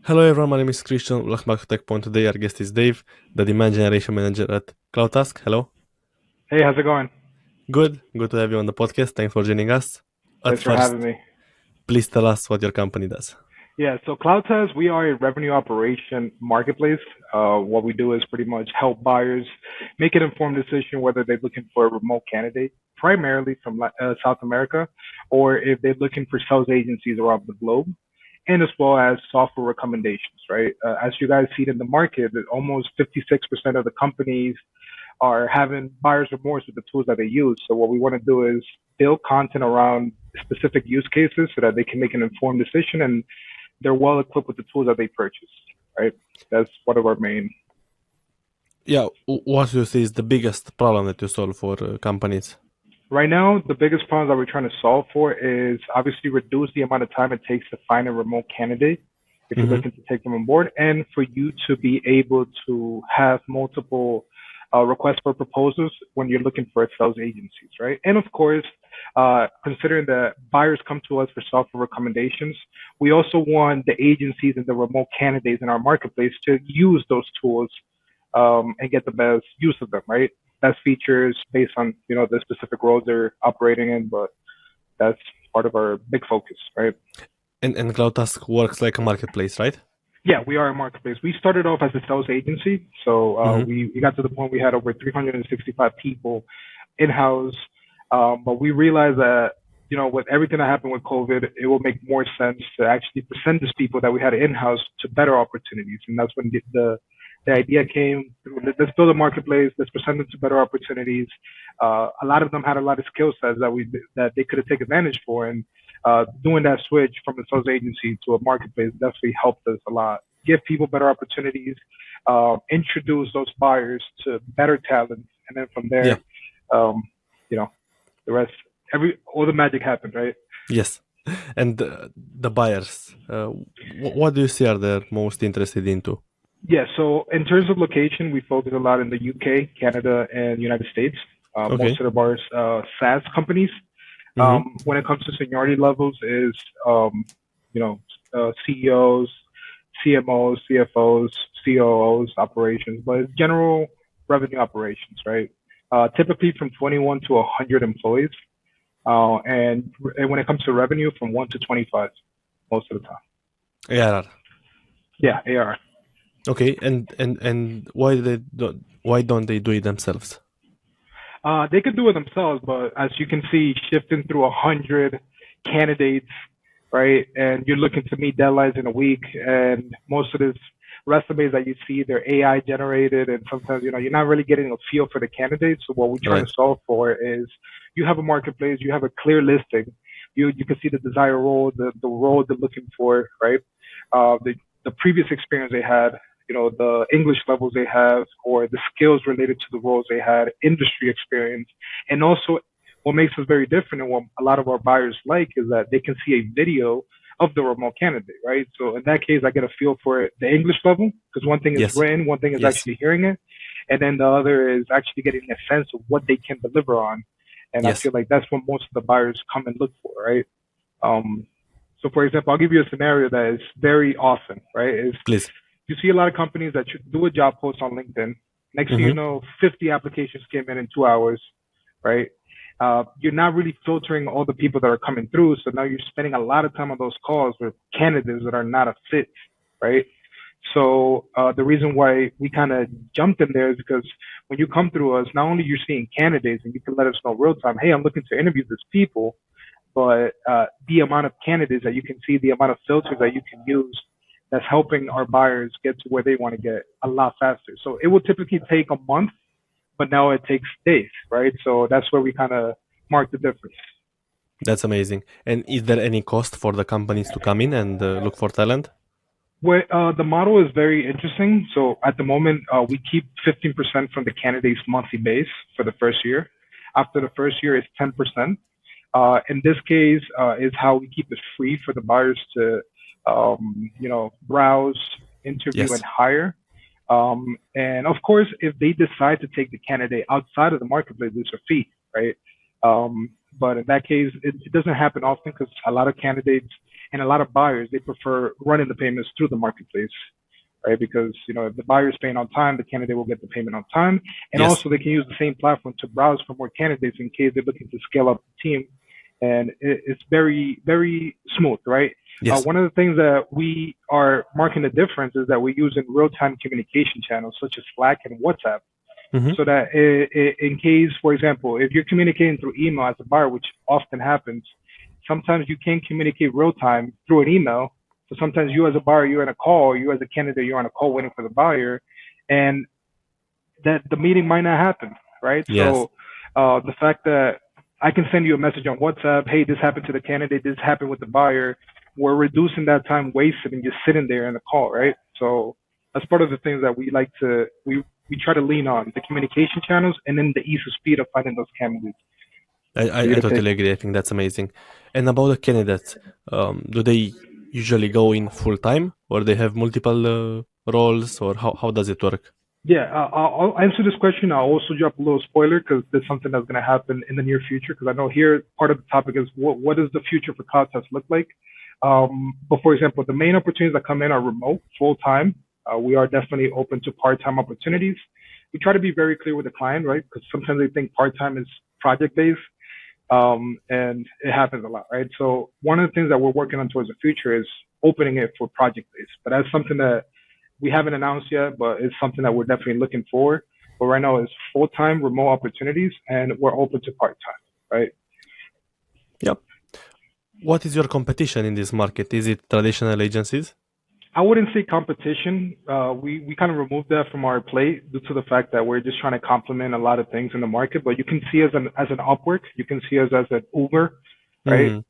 Hello everyone, my name is Christian. Welcome back to Tekpon. Today our guest is Dave, the demand generation manager at CloudTask. Hello. Hey, how's it going? Good to have you on the podcast. Thanks for joining us. At Thanks for having first, me. please tell us what your company does. Yeah, so CloudTask, we are a revenue operation marketplace. What we do is pretty much help buyers make an informed decision whether they're looking for a remote candidate, primarily from South America, or if they're looking for sales agencies around the globe, and as well as software recommendations, right? As you guys see in the market, that almost 56% of the companies are having buyer's remorse with the tools that they use. So what we want to do is build content around specific use cases so that they can make an informed decision and they're well equipped with the tools that they purchase, right? That's one of our main. Yeah, what do you see is the biggest problem that you solve for companies? Right now, the biggest problem that we're trying to solve for is obviously reduce the amount of time it takes to find a remote candidate if you're Mm-hmm. looking to take them on board, and for you to be able to have multiple requests for proposals when you're looking for sales agencies, right? And of course, considering that buyers come to us for software recommendations, we also want the agencies and the remote candidates in our marketplace to use those tools and get the best use of them, right? Best features based on the specific roles they're operating in, but that's part of our big focus, right? And CloudTask works like a marketplace, right? Yeah, we are a marketplace. We started off as a sales agency, so Mm-hmm. we got to the point we had over 365 people in house, but we realized that with everything that happened with COVID, it will make more sense to actually present these people that we had in house to better opportunities, and that's when the idea came. Let's build a marketplace. Let's present them to better opportunities. A lot of them had a lot of skill sets that they could have taken advantage for, and doing that switch from a sales agency to a marketplace definitely helped us a lot. Give people better opportunities, introduce those buyers to better talent, and then from Yeah. there, um, you know, the rest, all the magic happened, right? Yes. And the buyers, what do you see are they most interested into? Yeah. So in terms of location, we focus a lot in the UK, Canada, and United States. Okay. Most of the bars, SaaS companies. Mm-hmm. When it comes to seniority levels, is CEOs, CMOs, CFOs, COOs, operations, but it's general revenue operations, right? Typically from 21 to 100 employees, and when it comes to revenue, from 1 to 25 most of the time. ARR. Yeah, AR. Okay. And why don't they do it themselves? They could do it themselves, but as you can see, shifting through 100 candidates, right? And you're looking to meet deadlines in a week, and most of these resumes that you see, they're AI generated, and sometimes you're not really getting a feel for the candidates. So what we're trying Right. to solve for is you have a marketplace, you have a clear listing, you can see the desired role, the role they're looking for, right? The previous experience they had, the English levels they have, or the skills related to the roles they had, industry experience, and also what makes us very different and what a lot of our buyers like is that they can see a video of the remote candidate, right? So in that case, I get a feel for the English level because one thing is Yes. written, one thing is Yes. actually hearing it, and then the other is actually getting a sense of what they can deliver on. And I Yes. feel like that's what most of the buyers come and look for, right? Um, so for example, I'll give you a scenario that is very often, right? Is Please. you see a lot of companies that do a job post on LinkedIn. Next thing you Mm-hmm. know, 50 applications came in 2 hours, right? You're not really filtering all the people that are coming through. So now you're spending a lot of time on those calls with candidates that are not a fit, right? So the reason why we kind of jumped in there is because when you come through us, not only you're seeing candidates and you can let us know real time, hey, I'm looking to interview these people, but the amount of candidates that you can see, the amount of filters that you can use, that's helping our buyers get to where they want to get a lot faster. So it will typically take a month, but now it takes days, right? So that's where we kind of mark the difference. That's amazing. And is there any cost for the companies to come in and look for talent? Where the model is very interesting. So at the moment, we keep 15% from the candidate's monthly base for the first year. After the first year, it's 10%. In this case, is how we keep it free for the buyers to, browse, interview, and Yes. hire. And of course, if they decide to take the candidate outside of the marketplace, there's a fee, right? But in that case, it doesn't happen often because a lot of candidates And a lot of buyers, they prefer running the payments through the marketplace, right? Because, if the buyer is paying on time, the candidate will get the payment on time. And Yes. also they can use the same platform to browse for more candidates in case they're looking to scale up the team. And it's very, very smooth, right? Yes. One of the things that we are marking the difference is that we're using real-time communication channels such as Slack and WhatsApp. So that in case, for example, if you're communicating through email as a buyer, which often happens, sometimes you can't communicate real time through an email. So sometimes you as a buyer, you're in a call, you as a candidate, you're on a call waiting for the buyer, and that the meeting might not happen, right? Yes. So the fact that I can send you a message on WhatsApp, hey, this happened to the candidate, this happened with the buyer, we're reducing that time wasted and just sitting there in the call, right? So that's part of the things that we like to, we try to lean on, the communication channels and then the ease of speed of finding those candidates. I totally agree. I think that's amazing. And about the candidates, do they usually go in full time or they have multiple roles, or how does it work? Yeah, I'll answer this question. I'll also drop a little spoiler because there's something that's going to happen in the near future. Because I know here part of the topic is what does the future for CloudTask look like? But for example, the main opportunities that come in are remote, full time. We are definitely open to part-time opportunities. We try to be very clear with the client, right? Because sometimes they think part-time is project-based, and it happens a lot, right? So one of the things that we're working on towards the future is opening it for project-based. But that's something that we haven't announced yet, but it's something that we're definitely looking for. But right now it's full-time remote opportunities, and we're open to part-time, right? Yep. What is your competition in this market? Is it traditional agencies? I wouldn't say competition. We kind of removed that from our plate due to the fact that we're just trying to complement a lot of things in the market. But you can see us as an Upwork, you can see us as an Uber, right?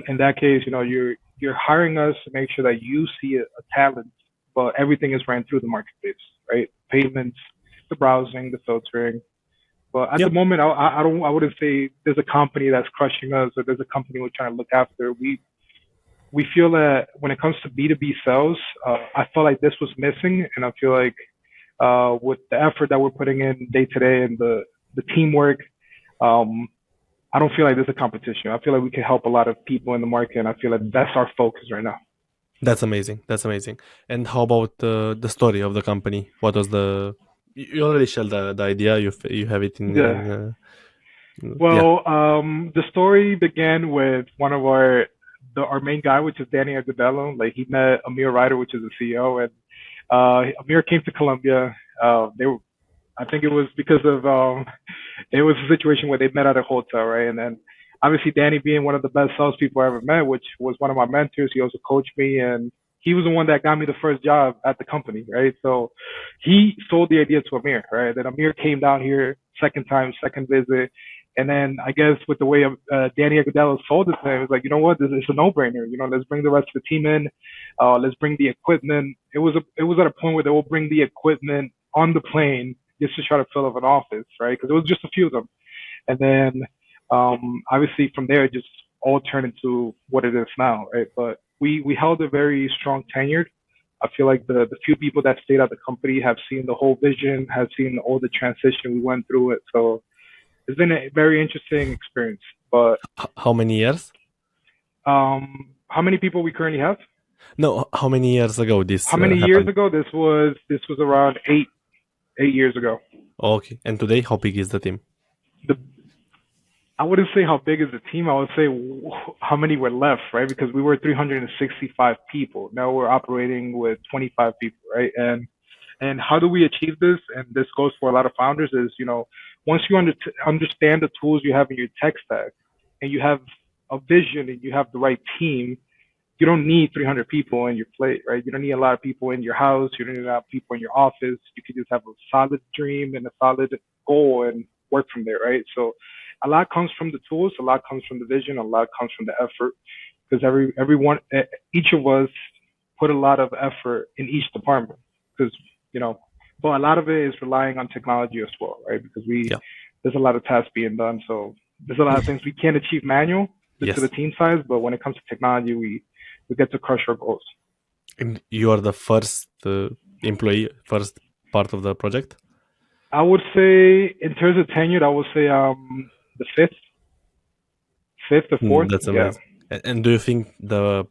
In that case, you're hiring us to make sure that you see a talent, but everything is ran through the marketplace, right? Payments, the browsing, the filtering. But at the moment, I wouldn't say there's a company that's crushing us or there's a company we're trying to look after. We feel that when it comes to B2B sales, I felt like this was missing. And I feel like with the effort that we're putting in day to day and the teamwork, I don't feel like there's a competition. I feel like we can help a lot of people in the market. And I feel like that's our focus right now. That's amazing. That's amazing. And how about the story of the company? What was you already shared the idea. You have it in. The story began with one of our main guy, which is Danny Agudelo. Like he met Amir Ryder, which is the CEO, and Amir came to Colombia. I think it was because of it was a situation where they met at a hotel, right? And then obviously Danny being one of the best salespeople I ever met, which was one of my mentors, he also coached me, and he was the one that got me the first job at the company, right? So he sold the idea to Amir, right? Then Amir came down here second visit. And then I guess with the way Danny Agudelo sold it to him, it was like, you know what, this is a no-brainer. Let's bring the rest of the team in. Let's bring the equipment. It was at a point where they will bring the equipment on the plane just to try to fill up an office, right? Because it was just a few of them. And then obviously from there, it just all turned into what it is now, right? But we held a very strong tenure. I feel like the few people that stayed at the company have seen the whole vision, have seen all the transition we went through it. So it's been a very interesting experience. But how many years? How many people we currently have? No, how many years ago this? How many happened? years ago? This was around 8 years ago. Okay. And today, how big is the team? I wouldn't say how big is the team. I would say how many were left, right? Because we were 365 people. Now we're operating with 25 people, right? And how do we achieve this? And this goes for a lot of founders is, once you understand the tools you have in your tech stack and you have a vision and you have the right team, you don't need 300 people in your plate, right? You don't need a lot of people in your house. You don't need a lot of people in your office. You can just have a solid dream and a solid goal and work from there, right? So a lot comes from the tools, a lot comes from the vision, a lot comes from the effort, because each of us put a lot of effort in each department, because, but a lot of it is relying on technology as well, right? Because there's a lot of tasks being done. So there's a lot of things we can't achieve manual due to the team size, but when it comes to technology, we get to crush our goals. And you are the first employee, first part of the project? I would say, in terms of tenure, I would say the fifth or fourth. That's amazing. And do you think the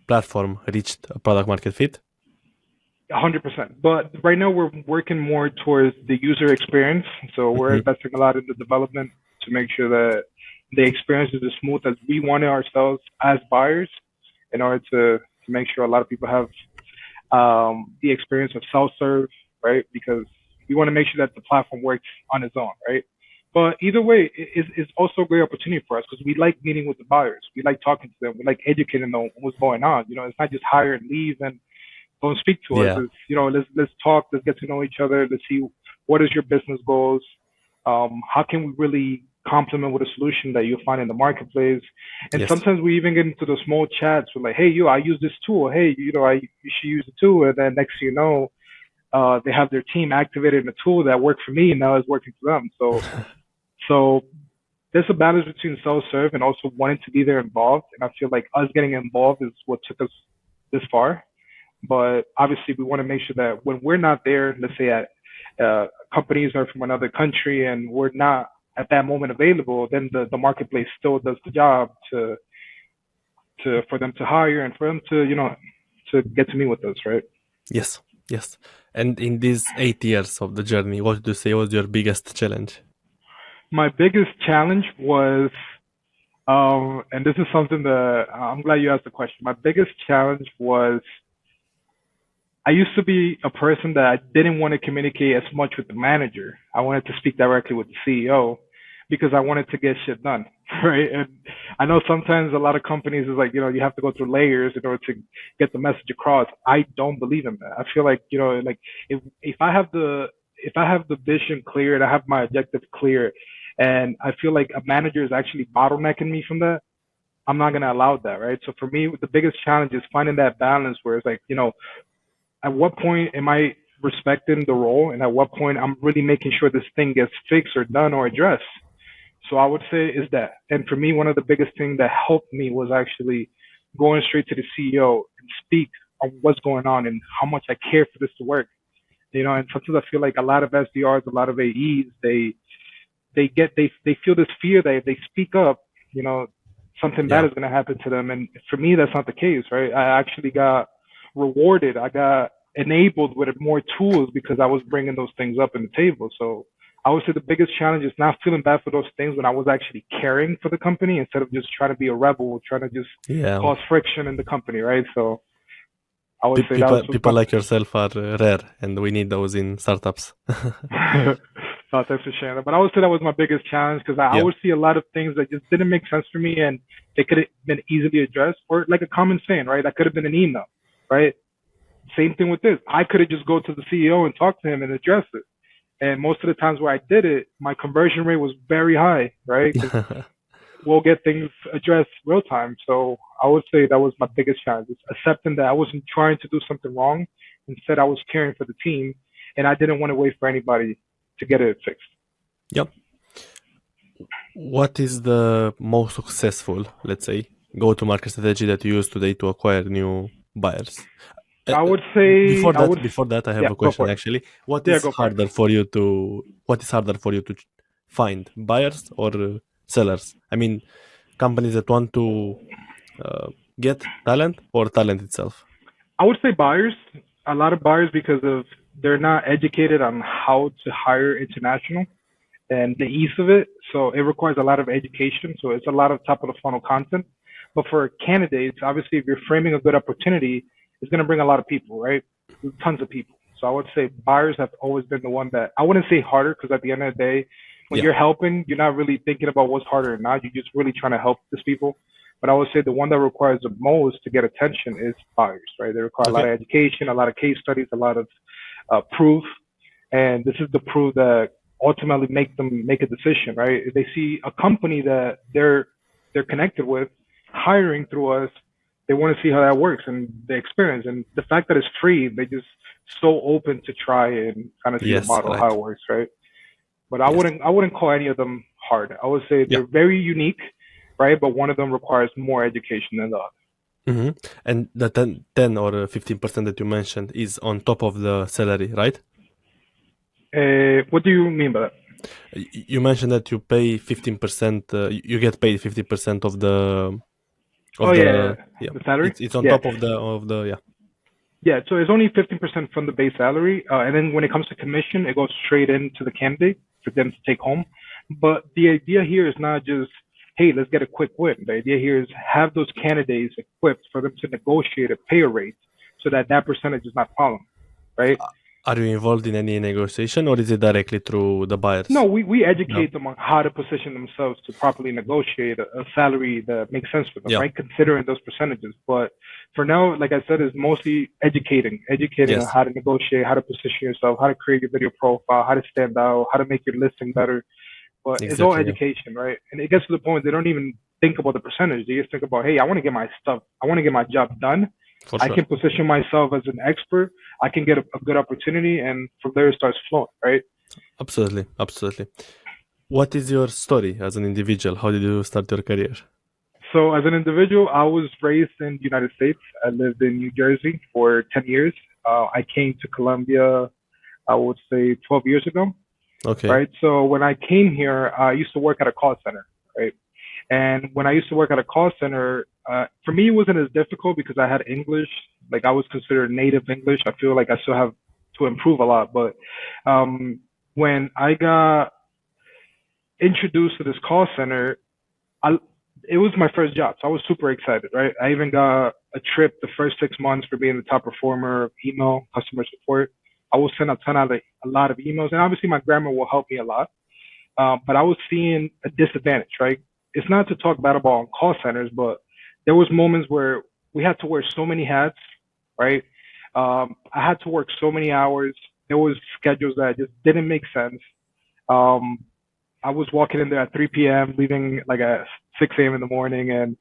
platform reached a product market fit? 100%. But right now we're working more towards the user experience. So we're Mhm. investing a lot in the development to make sure that the experience is as smooth as we want it ourselves as buyers, in order to make sure a lot of people have the experience of self-serve, right? Because we want to make sure that the platform works on its own, right? But either way, it's also a great opportunity for us because we like meeting with the buyers. We like talking to them. We like educating them on what's going on. It's not just hire and leave and don't speak to us. Yeah. It's, let's talk, let's get to know each other, let's see what is your business goals, how can we really complement with a solution that you'll find in the marketplace. And Yes. sometimes we even get into the small chats with like, hey, I use this tool. Hey, you should use the tool. And then next thing you know, they have their team activated in a tool that worked for me and now it's working for them. So there's a balance between self-serve and also wanting to be there involved. And I feel like us getting involved is what took us this far. But obviously, we want to make sure that when we're not there, let's say at companies are from another country and we're not at that moment available, then the marketplace still does the job to for them to hire and for them to get to meet with us, right? Yes. Yes. And in these 8 years of the journey, what would you say was your biggest challenge? My biggest challenge was, and this is something that I'm glad you asked the question. My biggest challenge was I used to be a person that I didn't want to communicate as much with the manager. I wanted to speak directly with the CEO because I wanted to get shit done, right? And I know sometimes a lot of companies is like, you have to go through layers in order to get the message across. I don't believe in that. I feel like, like if I have the vision clear and I have my objective clear, and I feel like a manager is actually bottlenecking me from that, I'm not gonna allow that, right? So for me, the biggest challenge is finding that balance where it's like, at what point am I respecting the role and at what point I'm really making sure this thing gets fixed or done or addressed. So I would say is that. And for me, one of the biggest things that helped me was actually going straight to the CEO and speak on what's going on and how much I care for this to work. And sometimes I feel like a lot of SDRs, a lot of AEs, they feel this fear that if they speak up, something bad Yeah. is going to happen to them. And for me, that's not the case, right? I actually got rewarded. I got enabled with more tools because I was bringing those things up in the table. So I would say the biggest challenge is not feeling bad for those things when I was actually caring for the company instead of just trying to be a rebel, trying to just Yeah. cause friction in the company, right? So I would say that People was people like yourself are rare, and we need those in startups. no, thanks for sharing that. But I would say that was my biggest challenge because I Yeah. would see a lot of things that just didn't make sense for me and they could have been easily addressed or like a common saying, right? That could have been an email, right? Same thing with this. I could have just go to the CEO and talk to him and address it. And most of the times where I did it, my conversion rate was very high, right? Because we'll get things addressed real time. So I would say that was my biggest challenge, is accepting that I wasn't trying to do something wrong. Instead, I was caring for the team, and I didn't want to wait for anybody to get it fixed. Yep. What is the most successful, let's say, go-to-market strategy that you use today to acquire new buyers? I would say Before that, I have yeah, a go question for it. actually. Yeah, go for it. What is harder for you to find, buyers or sellers? I mean, companies that want to get talent or talent itself. I would say buyers, a lot of buyers because of they're not educated on how to hire international and the ease of it. So it requires a lot of education. So it's a lot of top of the funnel content. But for candidates, obviously, if you're framing a good opportunity, it's going to bring a lot of people, right? Tons of people. So I would say buyers have always been the one that I wouldn't say harder because at the end of the day, when Yeah. you're helping, you're not really thinking about what's harder or not. You're just really trying to help these people. But I would say the one that requires the most to get attention is buyers, right? They require a lot Okay. of education, a lot of case studies, a lot of proof. And this is the proof that ultimately make them make a decision, right? If they see a company that they're connected with hiring through us, they want to see how that works and the experience. And the fact that it's free, they just so open to try and kind of see the Yes. model, how Right. it works, right? But Yes. I wouldn't call any of them hard. I would say Yeah. they're very unique, right? But one of them requires more education than the other. hmm And the 10 or 15% that you mentioned is on top of the salary, right? What do you mean by that? You mentioned that you pay 15%, you get paid 50% of the of Oh the yeah. the salary. It's on Yeah, top of the yeah. yeah. So it's only 15% from the base salary, and then when it comes to commission, it goes straight into the candidate for them to take home. But the idea here is not just, hey, let's get a quick win. The idea here is have those candidates equipped for them to negotiate a pay rate so that that percentage is not a problem, right? Are you involved in any negotiation, or is it directly through the No, buyers? we No. educate them on how to position themselves to properly negotiate a salary that makes sense for them, Yeah. right? Considering those percentages. But for now, like I said, is mostly educating on Yes. how to negotiate, how to position yourself, how to create your video profile, how to stand out, how to make your listing better. But it's all Exactly. Yeah. education, right? And it gets to the point they don't even think about the percentage. They just think about, hey, I want to get my stuff, I want to get my job done. For I sure. can position myself as an expert. I can get a good opportunity, and from there it starts flowing, right? Absolutely. Absolutely. What is your story as an individual? How did you start your career? So as an individual, I was raised in the United States. I lived in New Jersey for 10 years. I came to Colombia, I would say 12 years ago, Okay. right? So when I came here, I used to work at a call center, right? And when I used to work at a call center, for me, it wasn't as difficult because I had English. Like I was considered native English. I feel like I still have to improve a lot. But when I got introduced to this call center, I, it was my first job, so I was super excited, right? I even got a trip the first 6 months for being the top performer of email customer support. I will send a lot of emails, and obviously my grammar will help me a lot. But I was seeing a disadvantage, right? It's not to talk bad about on call centers, but there was moments where we had to wear so many hats, right? I had to work so many hours. There was schedules that just didn't make sense. Um, I was walking in there at 3 p.m., leaving like at 6 a.m. in the morning. And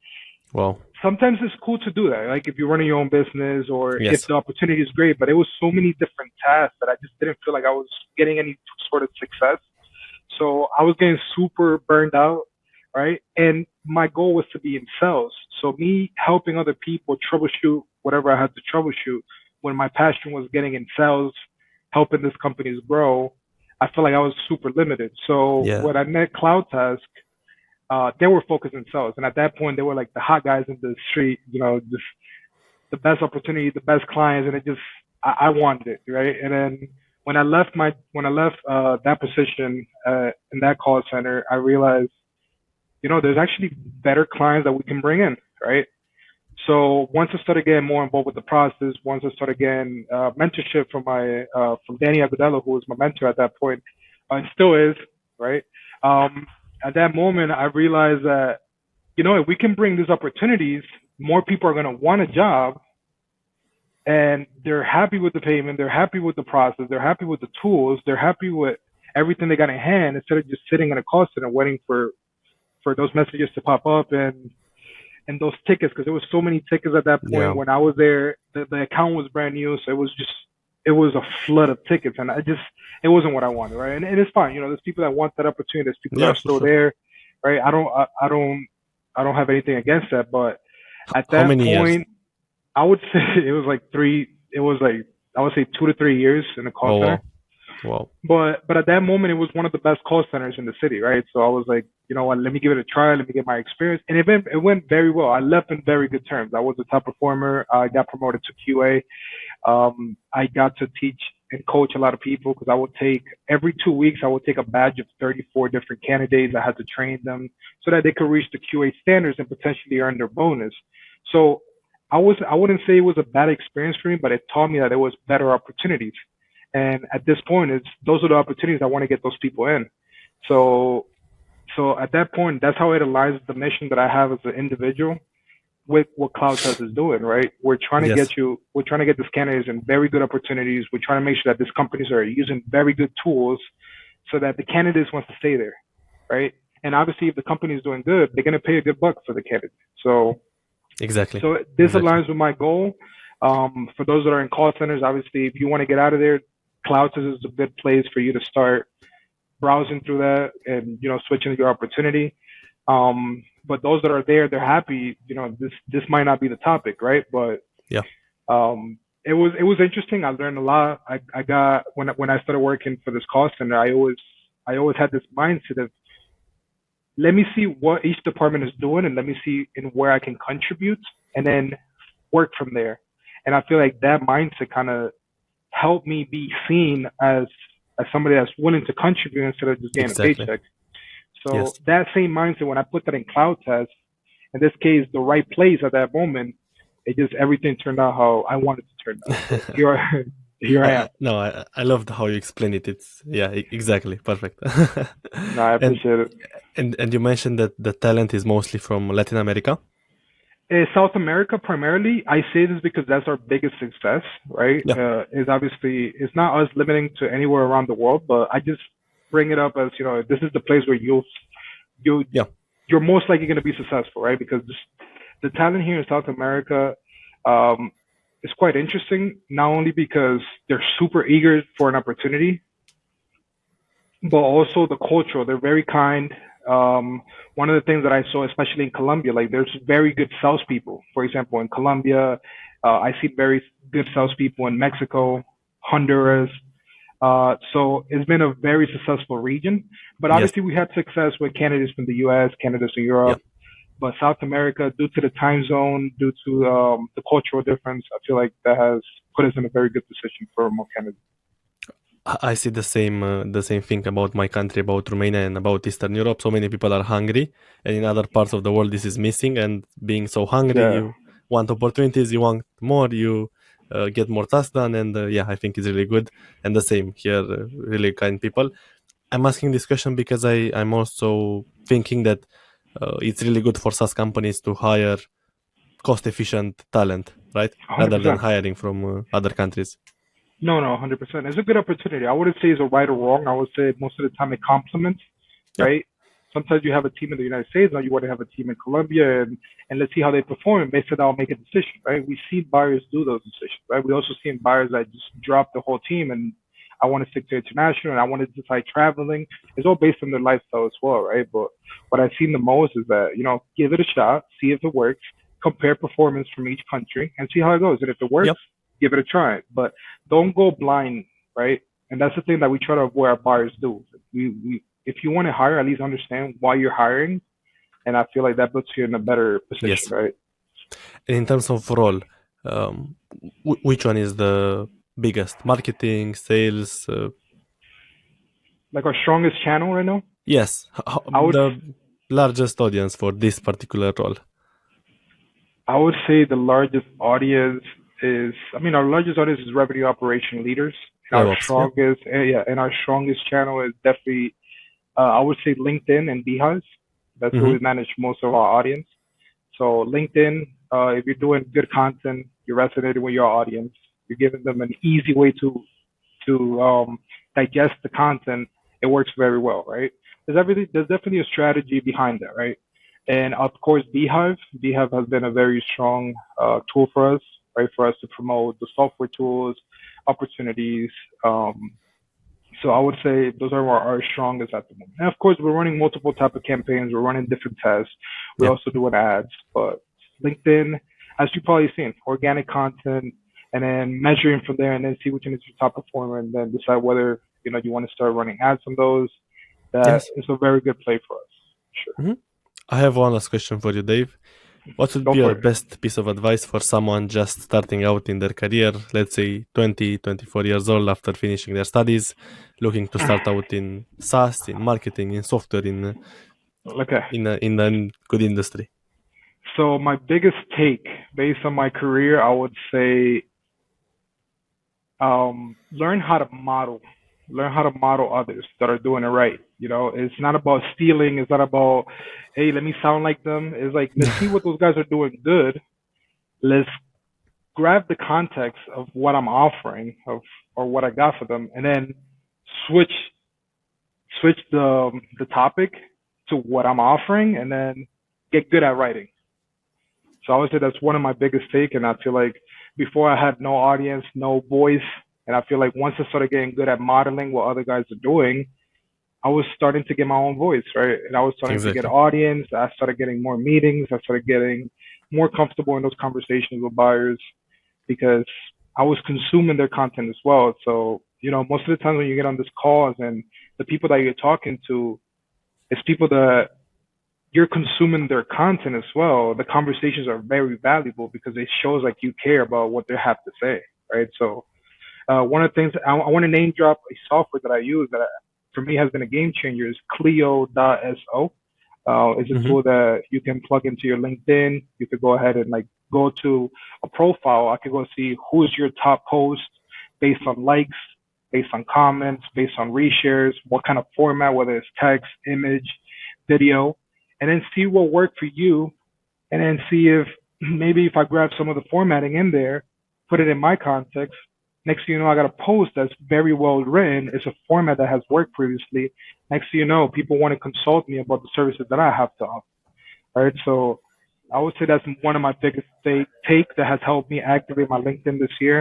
Wow. sometimes it's cool to do that. Like if you're running your own business or if Yes. the opportunity is great, but it was so many different tasks that I just didn't feel like I was getting any sort of success. So I was getting super burned out, right? And my goal was to be in sales. So me helping other people troubleshoot whatever I had to troubleshoot when my passion was getting in sales, helping these companies grow, I felt like I was super limited. So Yeah. when I met CloudTask, they were focused in sales. And at that point, they were like the hot guys in the street, just the best opportunity, the best clients. And I wanted it, right? And then when I left that position in that call center, I realized, there's actually better clients that we can bring in, right? So once I started getting more involved with the process, once I started getting mentorship from Danny Agudelo, who was my mentor at that point, and still is, right? At that moment, I realized that, if we can bring these opportunities, more people are going to want a job, and they're happy with the payment, they're happy with the process, they're happy with the tools, they're happy with everything they got in hand, instead of just sitting in a call center waiting for those messages to pop up and those tickets, because there was so many tickets at that point. Yeah. When I was there, the account was brand new, so it was a flood of tickets, and it wasn't what I wanted, right? And it's fine, there's people that want that opportunity, there's people that Yeah. are For still sure. there, right? I don't have anything against that, but at How that many years? point, I would say it was like I would say 2 to 3 years in the call Oh center. wow. Wow. But at that moment, it was one of the best call centers in the city, right? So I was like, you know what, let me give it a try, let me get my experience, and it went very well. I left in very good terms. I was a top performer. I got promoted to QA. I got to teach and coach a lot of people because I would take every 2 weeks, I would take a badge of 34 different candidates. I had to train them so that they could reach the QA standards and potentially earn their bonus. So I wouldn't say it was a bad experience for me, but it taught me that there was better opportunities. And at this point, those are the opportunities I want to get those people in. So at that point, that's how it aligns with the mission that I have as an individual with what CloudTask is doing, right? We're trying to Yes. get these candidates in very good opportunities. We're trying to make sure that these companies are using very good tools so that the candidates want to stay there, right? And obviously, if the company is doing good, they're going to pay a good buck for the candidate. So Exactly. this Exactly. aligns with my goal. For those that are in call centers, obviously, if you want to get out of there, CloudTask is a good place for you to start browsing through that and switching your opportunity. But those that are there, they're happy. This might not be the topic, right? But Yeah. it was interesting. I learned a lot. I got when I started working for this call center, I always had this mindset of let me see what each department is doing and let me see in where I can contribute and then work from there. And I feel like that mindset kind of helped me be seen as somebody that's willing to contribute instead of just getting a Exactly. paycheck. So Yes. Yes. that same mindset, when I put that in CloudTask, in this case, the right place at that moment, it just everything turned out how I wanted to turn out. So here I am. No, I loved how you explain it. It's exactly perfect. No, I and appreciate it. and you mentioned that the talent is mostly from Latin America. South America primarily. I say this because that's our biggest success, right? Yeah. Is obviously it's not us limiting to anywhere around the world, but I just bring it up as this is the place where you Yeah. you're most likely going to be successful, right? Because the talent here in South America um, is quite interesting, not only because they're super eager for an opportunity, but also the culture. They're very kind. One of the things that I saw, especially in Colombia, like there's very good salespeople. For example, in Colombia, I see very good salespeople in Mexico, Honduras. So it's been a very successful region. But Yes. obviously, we had success with candidates from the U.S., candidates from Yeah. Europe. But South America, due to the time zone, due to the cultural difference, I feel like that has put us in a very good position for more candidates. I see the same thing about my country, about Romania and about Eastern Europe. So many people are hungry, and in other parts of the world, this is missing. And being so hungry, Yeah, you want opportunities, you want more, you get more tasks done, and yeah, I think it's really good. And the same here, really kind people. I'm asking this question because I'm also thinking that it's really good for SaaS companies to hire cost efficient talent, right? Rather than 100%. hiring from other countries. No, no, 100%. It's a good opportunity. I wouldn't say it's a right or wrong. I would say most of the time it complements, Yeah. right? Sometimes you have a team in the United States, now you want to have a team in Colombia, and let's see how they perform. And based on that, I'll make a decision, right? We see buyers do those decisions, right? We also see buyers that just drop the whole team and I want to stick to international and I want to decide traveling. It's all based on their lifestyle as well, right? But what I've seen the most is that, give it a shot, see if it works, compare performance from each country and see how it goes. And if it Yeah. works, give it a try. But don't go blind, right? And that's the thing that we try to avoid our buyers do. If you want to hire, at least understand why you're hiring, and I feel like that puts you in a better position, Yes. right? And in terms of role, which one is the biggest? Marketing, sales? Like our strongest channel right now, Yes, I would the largest audience for this particular role. I would say the largest audience our largest audience is revenue operation leaders. And our RevOps, yeah. strongest, yeah, and our strongest channel is definitely, I would say LinkedIn and Beehive. That's where Mm-hmm. we manage most of our audience. So LinkedIn, if you're doing good content, you're resonating with your audience. You're giving them an easy way to digest the content. It works very well, right? There's definitely a strategy behind that, right? And of course, Beehive has been a very strong tool for us, right? For us to promote the software tools, opportunities. So I would say those are our strongest at the moment. And of course, we're running multiple type of campaigns. We're running different tests. We're Yeah. also doing ads, but LinkedIn, as you've probably seen, organic content, and then measuring from there, and then see which one is your top performer, and then decide whether you want to start running ads on those. That Yes. is a very good play for us. Sure, Mm-hmm. I have one last question for you, Dave. What would go be for your it. best piece of advice for someone just starting out in their career, let's say 20, 24 years old after finishing their studies, looking to start out in SaaS, in marketing, in software, Okay. in a good industry? So my biggest take based on my career, I would say learn how to model. Learn how to model others that are doing it right. It's not about stealing. It's not about, hey, let me sound like them. It's like, let's see what those guys are doing good. Let's grab the context of what I'm offering or what I got for them, and then switch the topic to what I'm offering, and then get good at writing. So I would say that's one of my biggest take, and I feel like before I had no audience, no voice, and I feel like once I started getting good at modeling what other guys are doing, I was starting to get my own voice, right? And I was starting to get Exactly. audience. I started getting more meetings. I started getting more comfortable in those conversations with buyers because I was consuming their content as well. So, most of the time when you get on this calls and the people that you're talking to, it's people that you're consuming their content as well, the conversations are very valuable because it shows like you care about what they have to say, right? So one of the things I want to name drop a software that I use that for me has been a game changer is Clio.so. It's a Mm-hmm. tool that you can plug into your LinkedIn. You could go ahead and like go to a profile. I could go see who's your top post based on likes, based on comments, based on reshares, what kind of format, whether it's text, image, video, and then see what worked for you, and then see if maybe if I grab some of the formatting in there, put it in my context. Next thing you know, I got a post that's very well written. It's a format that has worked previously. Next thing you know, people want to consult me about the services that I have to offer. Right. So I would say that's one of my biggest take that has helped me activate my LinkedIn this year.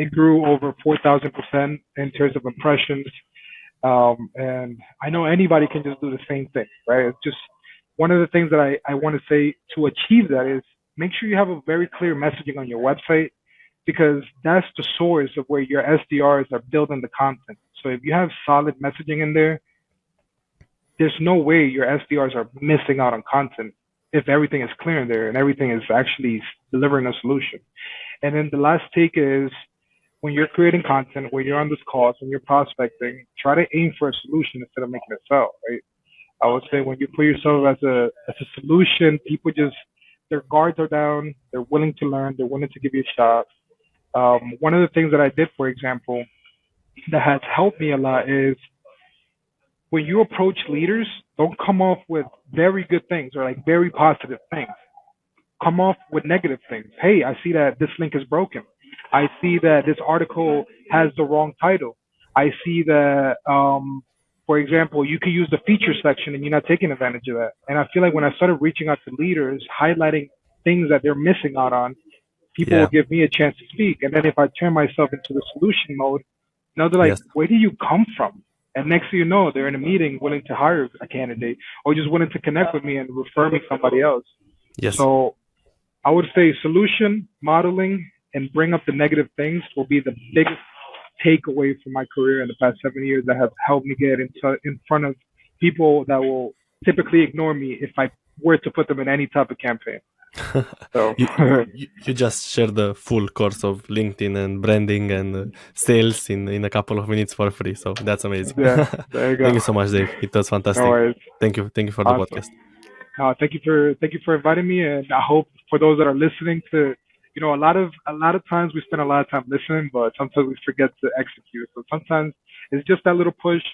It grew over 4,000% in terms of impressions. And I know anybody can just do the same thing, right? It's just one of the things that I want to say to achieve that is make sure you have a very clear messaging on your website because that's the source of where your SDRs are building the content. So if you have solid messaging in there, there's no way your SDRs are missing out on content if everything is clear in there and everything is actually delivering a solution. And then the last take is when you're creating content, when you're on this call, when you're prospecting, try to aim for a solution instead of making it sell, right? I would say when you put yourself as a solution, people just their guards are down, they're willing to learn, they're willing to give you a shot. One of the things that I did, for example, that has helped me a lot is when you approach leaders, don't come off with very good things or like very positive things. Come off with negative things. Hey, I see that this link is broken. I see that this article has the wrong title. I see that, for example, you can use the feature section and you're not taking advantage of that. And I feel like when I started reaching out to leaders, highlighting things that they're missing out on, people will Yeah. give me a chance to speak. And then if I turn myself into the solution mode, now they're like, Yes. where do you come from? And next thing you know, they're in a meeting willing to hire a candidate or just willing to connect with me and refer me somebody else. Yes. So I would say solution, modeling, and bring up the negative things will be the biggest takeaway from my career in the past 7 years that have helped me get in front of people that will typically ignore me if I were to put them in any type of campaign. So you, you just share the full course of LinkedIn and branding and sales in a couple of minutes for free. So that's amazing. yeah, there you Thank go. you so much, Dave. It was No fantastic. worries. Thank you. Thank you for the Awesome. podcast. Thank you for inviting me, and I hope for those that are listening to, a lot of times we spend a lot of time listening, but sometimes we forget to execute. So sometimes it's just that little push,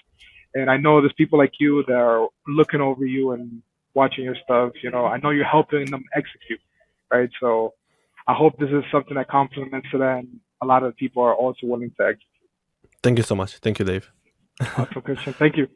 and I know there's people like you that are looking over you and watching your stuff. I know you're helping them execute, right? So I hope this is something that complements to that, and a lot of people are also willing to execute. Thank you so much. Thank you, Dave. Awesome, Christian. Thank you.